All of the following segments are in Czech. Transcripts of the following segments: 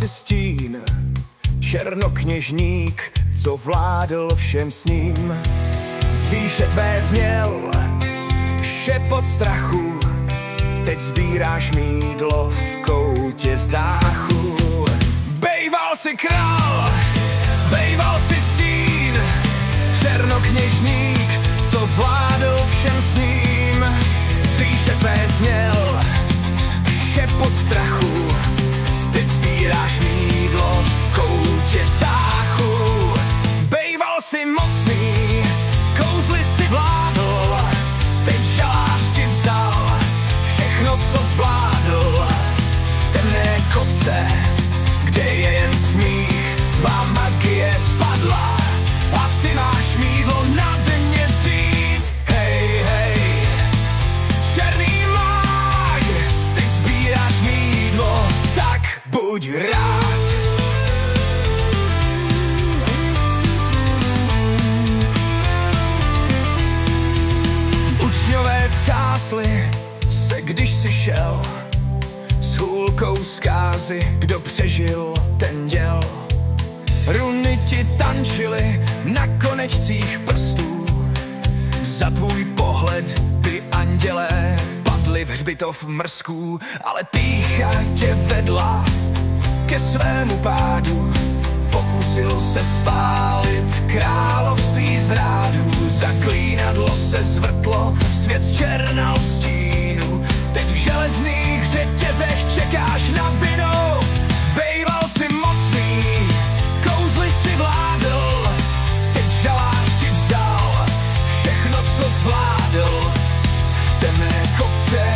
si stín, černokněžník, co vládl všem s ním. Z říše tvé zněl šepot strachu, teď sbíráš mýdlo v koutě záchu. Bejval si král, bejval si stín, černokněžník, co vládl všem s ním. Z říše tvé zněl šepot strachu, teď sbíráš mýdlo v koutě záchu. Bejval si mocný, kouzly si vládl, teď žalář ti vzal všechno, co zvládl. V temné kopce, kde je jen smích, tvá magie padla a ty máš mýdlo na dně vzít. Hej, hej, černý mág, teď sbíráš mýdlo, tak buď rád. Učňové třásli se, když si šel s hůlkou zkázy, kdo přežil, ten děl. Runy ti tančily na konečcích prstů, za tvůj pohled by andělé padli v hřbitov mrzků, ale pýcha tě vedla ke svému pádu. Pokusil se spálit království zrádů, zaklínadlo se zvrtlo, svět zčernal v stínu. Teď v železných řetězech čekáš na vinu. Bejval si mocný, kouzly si vládl, teď žalář ti vzal všechno, co zvládl. V temné kopce,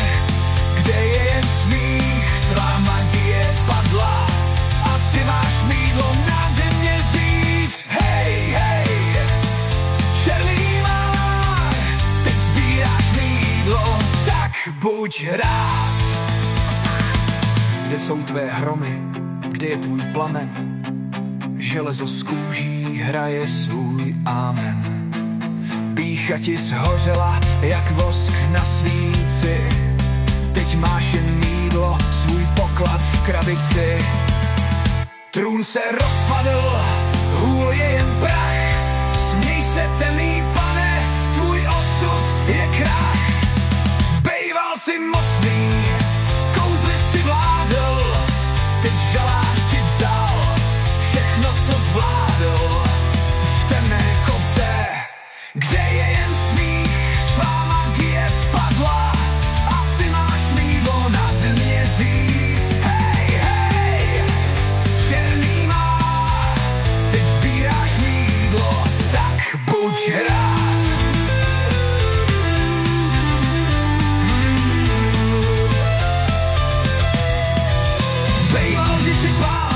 kde je jen smích, tvá magie padla a ty máš mýdlo na dně vzít. Hej, hej, černý mág, teď sbíráš mýdlo, tak buď rád. Kde jsou tvé hromy, kde je tvůj plamen? Železo z kůží hraje svůj amen. Pýcha ti zhořela jak vosk na svíci, teď máš jen mýdlo, svůj poklad v krabici. Trůn se rozpadl, hůl je jen prach, směj se temný pane, tvůj osud je krach. Bejval si mocný, kouzly si vládl, teď žalář ti vzal všechno, co zvládl. V temné kopce, kde je jen smích, tvá magie padla a ty máš mýdlo na dně vzít. Hej, hej, černý mág, teď sbíráš mýdlo, tak buď rád. Bejval, když si pál